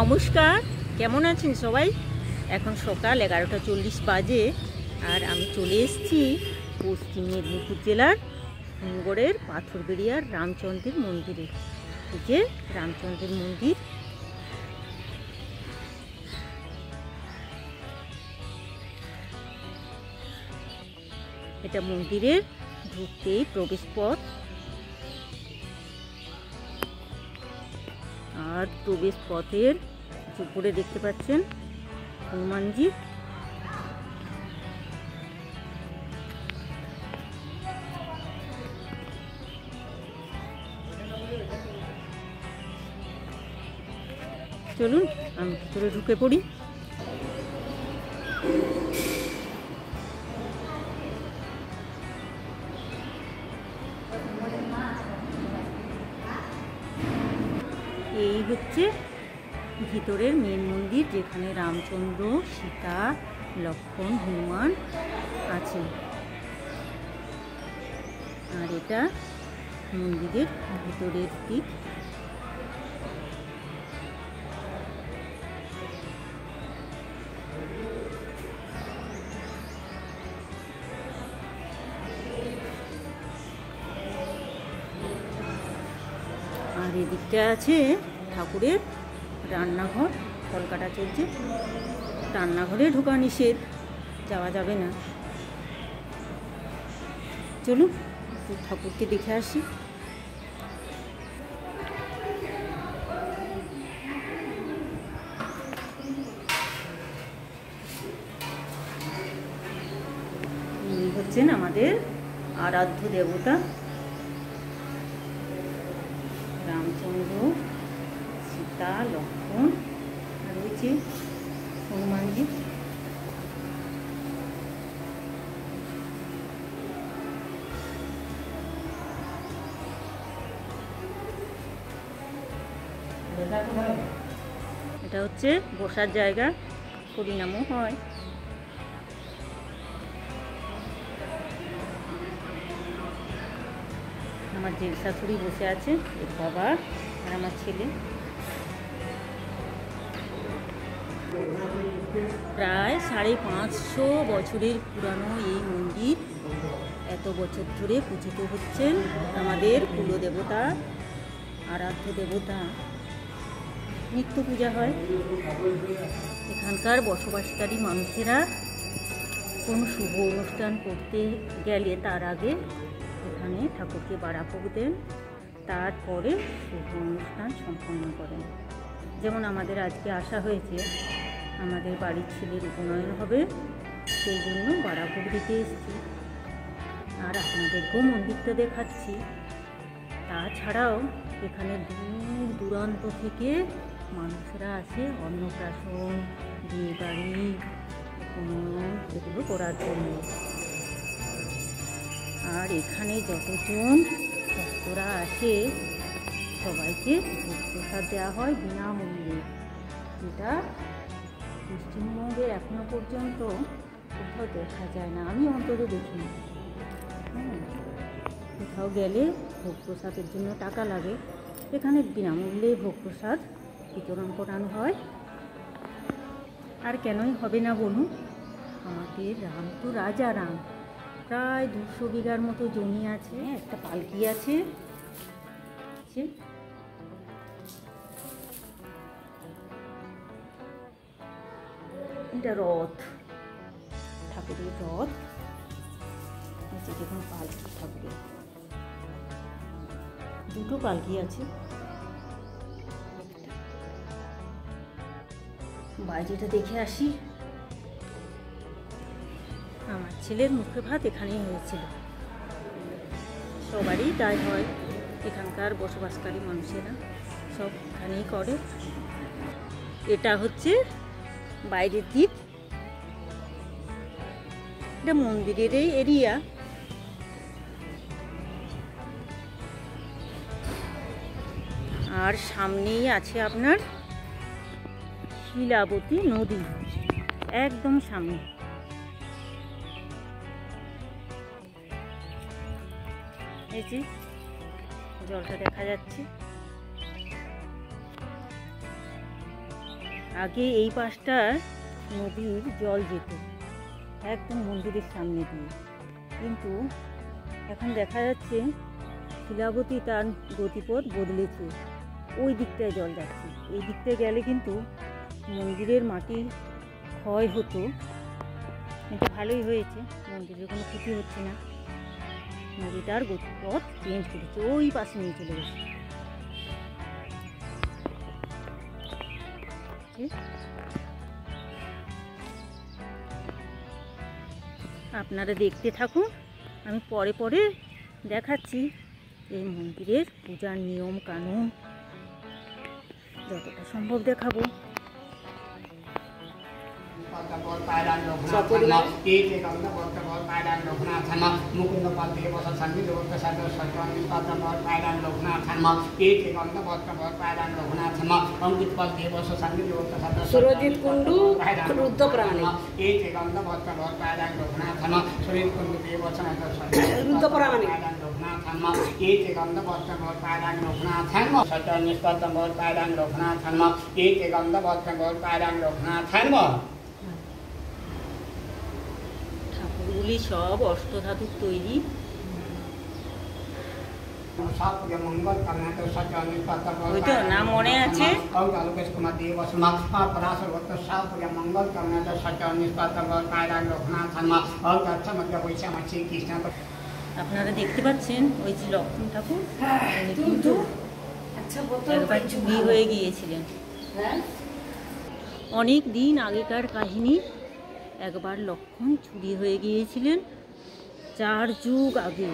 নমস্কার, কেমন আছেন সবাই? এখন সকাল 11:40 বাজে আর আমি চলে এসেছি পশ্চিম মেদিনীপুর জেলার হিমগড়ের পাথরবেড়িয়ার রামচন্দ্রের মন্দিরে। এই যে রামচন্দ্রের মন্দির, এটা মন্দিরের ঢুকতেই প্রবেশ পথ। আর প্রবেশ পথের উপরে দেখতে পাচ্ছেন হনুমানজি। চলুন আমি ভিতরে ঢুকে পড়ি। এই হচ্ছে ভিতরের মেন মন্দির, যেখানে রামচন্দ্র, সীতা, লক্ষ্মণ, হনুমান আছে। আর এটা মন্দিরের ভিতরের দিক। আর এদিকটা আছে ঠাকুরের রান্নাঘর, কলকাতা চলছে। রান্নাঘরে ঢোকা নিষেধ, যাওয়া যাবে না। চলুন ঠাকুরকে দেখে আসি। ইনি হচ্ছেন আমাদের আরাধ্য দেবতা রামচন্দ্র, সীতা, লক্ষ্মণ, আর রয়েছে হনুমানজি। এটা হচ্ছে বসার জায়গা, হরিনামও হয়। আমার জেল শাশুড়ি বসে আছে, এর বাবা আর আমার ছেলে। প্রায় 550 বছরের পুরানো এই মন্দির। এত বছর ধরে পূজিত হচ্ছেন আমাদের কুলদেবতা, আরাধ্য দেবতা। নিত্য পূজা হয়। এখানকার বসবাসকারী মানুষেরা কোনো শুভ অনুষ্ঠান করতে গেলে তার আগে এখানে ঠাকুরকে বাড়াভোগ দেন, তারপরে শুভ অনুষ্ঠান সম্পন্ন করেন। যেমন আমাদের আজকে আসা হয়েছে, আমাদের বাড়ির ছেলের উপনয়ন হবে, সেই জন্য বাড়াভোগ দিতে এসেছি। আর আপনাদেরকেও মন্দিরটা দেখাচ্ছি। তাছাড়াও এখানে দূর দূরান্ত থেকে মানুষরা আসে অন্নপ্রাশন, বিয়ে বাড়ি, উপনয়ন এগুলো করার জন্য। আর এখানে যতজন ভক্তরা আসে সবাইকে ভোগ প্রসাদ দেওয়া হয় বিনামূল্যে, যেটা পশ্চিমবঙ্গে এখনো পর্যন্ত কোথাও দেখা যায় না, আমি অন্তত দেখিনি। কোথাও গেলে ভোগ প্রসাদের জন্য টাকা লাগে, এখানে বিনামূল্যে ভোগ প্রসাদ বিতরণ করানো হয়। আর কেনই হবে না বলুন, আমাদের রাম তো রাজা রাম। প্রায় 200 বিঘার মতো জমি আছে, একটা পালকি আছে। এটা রথ, ঠাকুরের রথ। দেখুন পালকি ঠাকুরের, দুটো পালকি আছে। বাইরেটা দেখে আসি। আমার ছেলের মুখে ভাত এখানেই হয়েছিল, সবারই তাই হয়। এখানকার বসবাসকারী মানুষেরা সব এখানেই করে। এটা হচ্ছে বাইরের দিক, এটা মন্দিরের এই এরিয়া। আর সামনেই আছে আপনার শিলাবতী নদী, একদম সামনে। এই যে জলটা দেখা যাচ্ছে। আগে এই পাশটা নদীর জল যেত একদম মন্দিরের সামনে দিয়ে, কিন্তু এখন দেখা যাচ্ছে শিলাবতী তার গতিপথ বদলেছে, ওই দিকটায় জল যাচ্ছে। এই দিকটায় গেলে কিন্তু মন্দিরের মাটি ক্ষয় হতো, কিন্তু ভালোই হয়েছে, মন্দিরের কোনো ক্ষতি হচ্ছে না। নদীটার গতিপথ চেঞ্জ করেছে, ওই পাশে নিয়ে চলে গেছে। আপনারা দেখতে থাকুন, আমি পরে পরে দেখাচ্ছি এই মন্দিরের পূজার নিয়ম কানুন, যতটা সম্ভব দেখাবো। সুরজিৎ কুণ্ডু রুদ্রপ্রাণী রুদ্রপ্রাণী ঠাকুরগুলি সব অষ্টধাতুর তৈরি। ওই তো নাম মনে আছে। আপনারা দেখতে পাচ্ছেন ওই যে লক্ষ্মণ ঠাকুর, কিন্তু একবার চুরি হয়ে গিয়েছিলেন। অনেক দিন আগেকার কাহিনী, একবার লক্ষ্মণ চুরি হয়ে গিয়েছিলেন 4 যুগ আগে।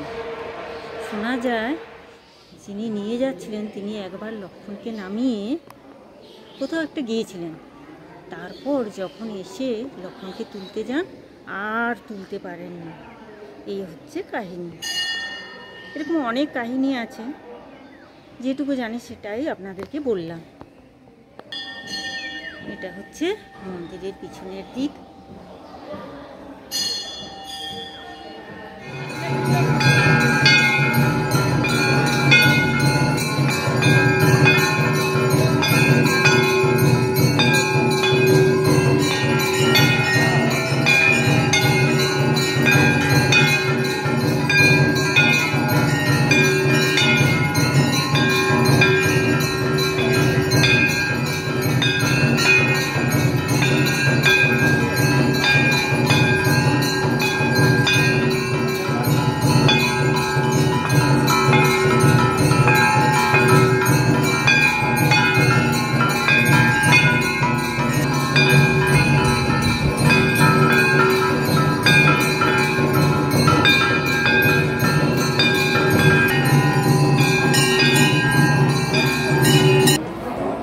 শোনা যায় যিনি নিয়ে যাচ্ছিলেন তিনি একবার লক্ষ্মণকে নামিয়ে কোথাও একটা গিয়েছিলেন, তারপর যখন এসে লক্ষ্মণকে তুলতে যান আর তুলতে পারেননি। এই হচ্ছে কাহিনী। এরকম অনেক কাহিনী আছে, যেটুকু জানি সেটাই আপনাদেরকে বললাম। এটা হচ্ছে মন্দিরের পিছনের দিক।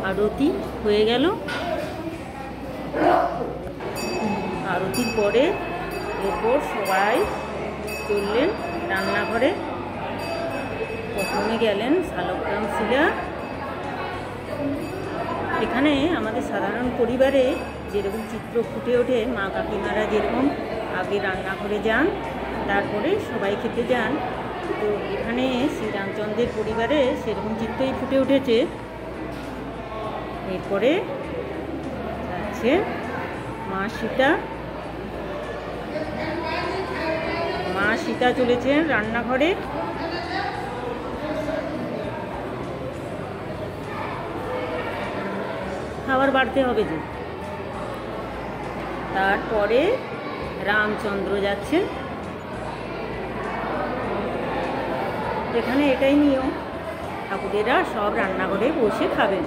আরতি হয়ে গেল। আরতির পরে এরপর সবাই চললেন রান্নাঘরে। প্রথমে গেলেন শালগ্রাম শিলা। এখানে আমাদের সাধারণ পরিবারে যেরকম চিত্র ফুটে ওঠে, মা কাকিমারা যেরকম আগে রান্নাঘরে যান, তারপরে সবাই খেতে যান, তো এখানে শ্রীরামচন্দ্রের পরিবারে সেরকম চিত্রই ফুটে উঠেছে। এরপরে যাচ্ছে মা সীতা। মা সীতা চলেছেন রান্নাঘরে। খাবার বাড়তে হবে যে। তারপরে রামচন্দ্র যাচ্ছেন। এখানে এটাই নিয়ম, ঠাকুরেরা সব রান্নাঘরে বসে খাবেন।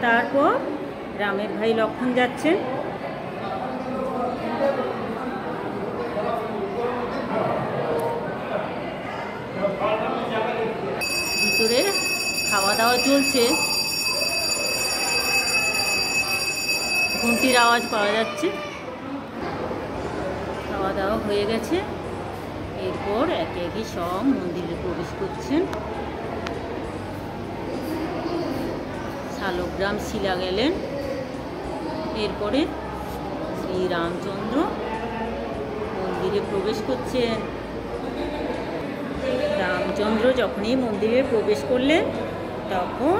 তারপর রামের ভাই লক্ষ্মণ যাচ্ছেন। ভিতরে খাওয়া দাওয়া চলছে, ঘন্টির আওয়াজ পাওয়া যাচ্ছে। খাওয়া দাওয়া হয়ে গেছে, এরপর একে একে সব মন্দিরে প্রবেশ করছেন। শালগ্রাম শিলা গেলেন। এরপরে শ্রীরামচন্দ্র মন্দিরে প্রবেশ করছেন। রামচন্দ্র রামচন্দ্র যখনই মন্দিরে প্রবেশ করলেন তখন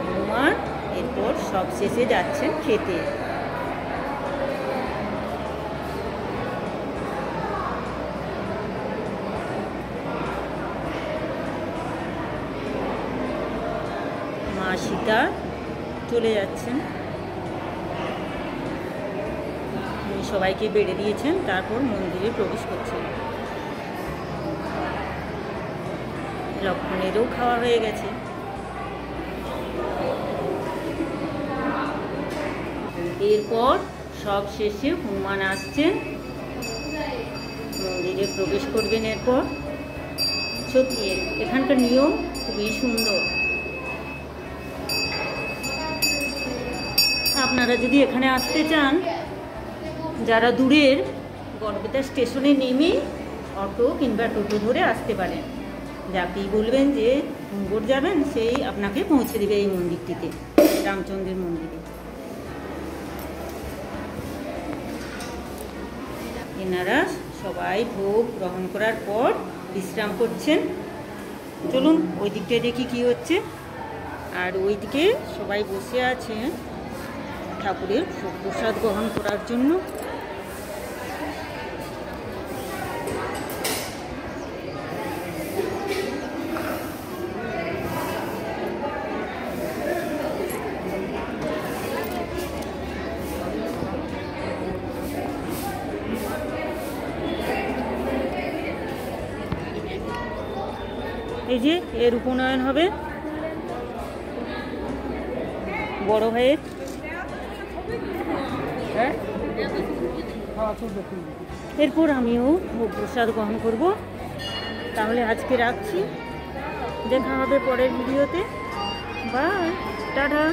হনুমান এরপর সবশেষে যাচ্ছেন খেতে। মা সীতা চলে যাচ্ছেন, উনি সবাইকে বেড়ে দিয়েছেন, তারপর মন্দিরে প্রবেশ করছেন। লক্ষ্মণেরও খাওয়া হয়ে গেছে। এরপর সব শেষে হনুমান আসছেন, মন্দিরে প্রবেশ করবেন। এরপর সত্যি এখানকার নিয়ম খুবই সুন্দর। আপনারা যদি এখানে আসতে চান, যারা দূরের, গড়বেতা স্টেশনে নেমে অটো কিংবা টোটো ধরে আসতে পারেন। যাকেই বলবেন যে কুম্ভর যাবেন, সেই আপনাকে পৌঁছে দেবে এই মন্দিরটিতে, রামচন্দ্রের মন্দিরে। এনারা সবাই ভোগ গ্রহণ করার পর বিশ্রাম করছেন। চলুন ওই দিকটায় দেখি কি হচ্ছে। আর ওইদিকে সবাই বসে আছে ঠাকুরের ভোগ প্রসাদ গ্রহণ করার জন্য। এই যে এর উপনয়ন হবে বড় ভাইয়ের। এরপর আমিও ভোগ প্রসাদ গ্রহণ করব। তাহলে আজকে রাখছি, দেখা হবে পরের ভিডিওতে। Bye, tata.